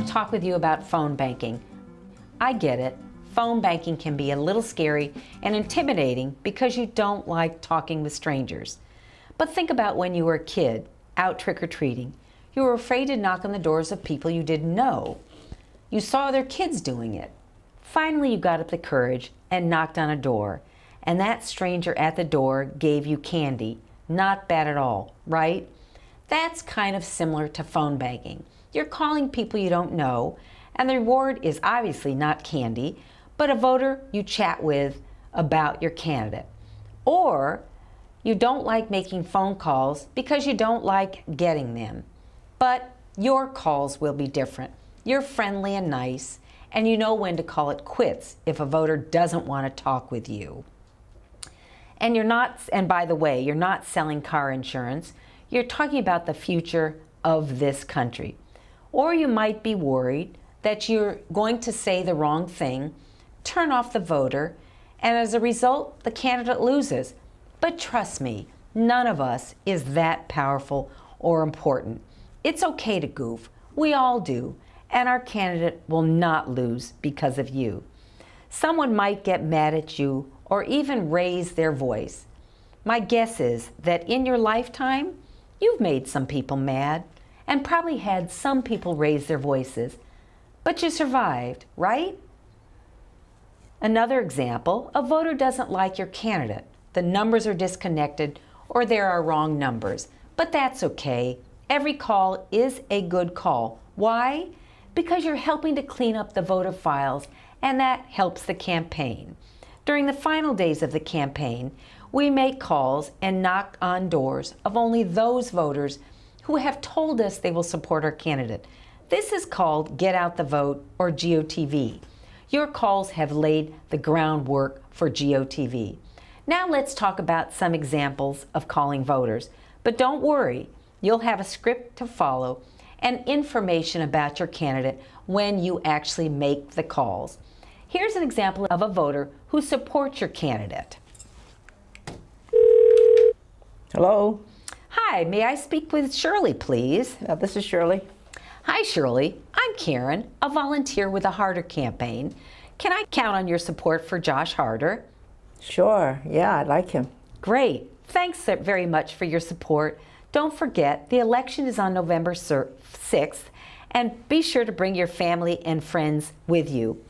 to talk with you about phone banking. I get it. Phone banking can be a little scary and intimidating because you don't like talking with strangers. But think about when you were a kid, out trick-or-treating. You were afraid to knock on the doors of people you didn't know. You saw other kids doing it. Finally, you got up the courage and knocked on a door. And that stranger at the door gave you candy. Not bad at all, right? That's kind of similar to phone banking. You're calling people you don't know, and the reward is obviously not candy, but a voter you chat with about your candidate. Or you don't like making phone calls because you don't like getting them. But your calls will be different. You're friendly and nice, and you know when to call it quits if a voter doesn't want to talk with you. And by the way, you're not selling car insurance. You're talking about the future of this country. Or you might be worried that you're going to say the wrong thing, turn off the voter, and as a result, the candidate loses. But trust me, none of us is that powerful or important. It's okay to goof. We all do. And our candidate will not lose because of you. Someone might get mad at you or even raise their voice. My guess is that in your lifetime, you've made some people mad and probably had some people raise their voices, but you survived, right? Another example, a voter doesn't like your candidate. The numbers are disconnected or there are wrong numbers, but that's okay. Every call is a good call. Why? Because you're helping to clean up the voter files, and that helps the campaign. During the final days of the campaign, we make calls and knock on doors of only those voters who have told us they will support our candidate. This is called Get Out the Vote, or GOTV. Your calls have laid the groundwork for GOTV. Now let's talk about some examples of calling voters. But don't worry, you'll have a script to follow and information about your candidate when you actually make the calls. Here's an example of a voter who supports your candidate. Hello. Hi, may I speak with Shirley, please? This is Shirley. Hi, Shirley. I'm Karen, a volunteer with the Harder campaign. Can I count on your support for Josh Harder? Sure. Yeah, I like him. Great. Thanks very much for your support. Don't forget, the election is on November 6th, and be sure to bring your family and friends with you.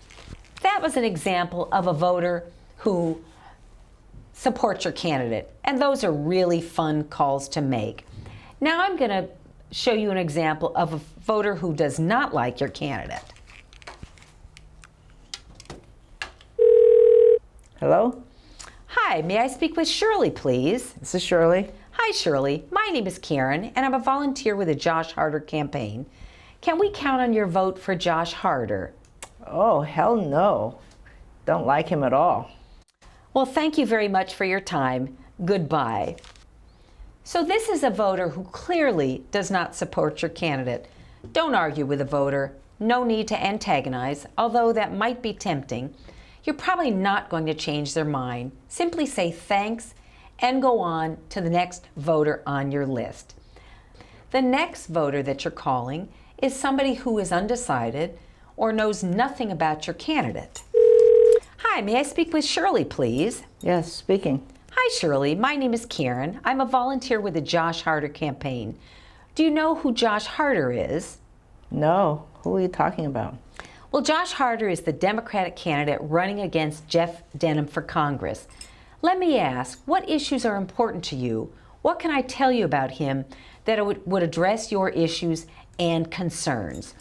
That was an example of a voter who supports your candidate, and those are really fun calls to make. Now I'm going to show you an example of a voter who does not like your candidate. Hello? Hi, may I speak with Shirley, please? This is Shirley. Hi, Shirley. My name is Karen, and I'm a volunteer with the Josh Harder campaign. Can we count on your vote for Josh Harder? Oh, hell no. Don't like him at all. Well, thank you very much for your time. Goodbye. So this is a voter who clearly does not support your candidate. Don't argue with a voter. No need to antagonize, although that might be tempting. You're probably not going to change their mind. Simply say thanks and go on to the next voter on your list. The next voter that you're calling is somebody who is undecided or knows nothing about your candidate. Hi, may I speak with Shirley, please? Yes, speaking. Hi, Shirley. My name is Karen. I'm a volunteer with the Josh Harder campaign. Do you know who Josh Harder is? No. Who are you talking about? Well, Josh Harder is the Democratic candidate running against Jeff Denham for Congress. Let me ask, what issues are important to you? What can I tell you about him that would address your issues and concerns?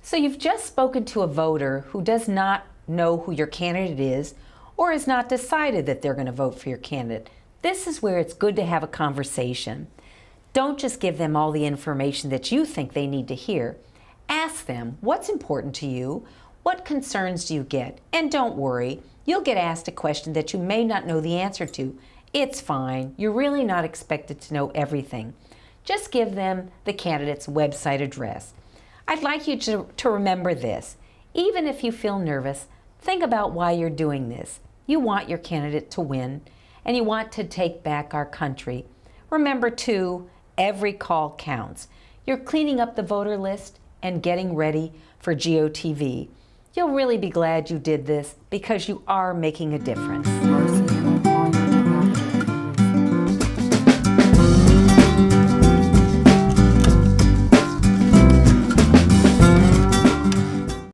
So you've just spoken to a voter who does not know who your candidate is or has not decided that they're going to vote for your candidate. This is where it's good to have a conversation. Don't just give them all the information that you think they need to hear. Ask them, what's important to you? What concerns do you get? And don't worry, you'll get asked a question that you may not know the answer to. It's fine. You're really not expected to know everything. Just give them the candidate's website address. I'd like you to remember this. Even if you feel nervous, think about why you're doing this. You want your candidate to win, and you want to take back our country. Remember, too, every call counts. You're cleaning up the voter list. and getting ready for GOTV. You'll really be glad you did this because you are making a difference.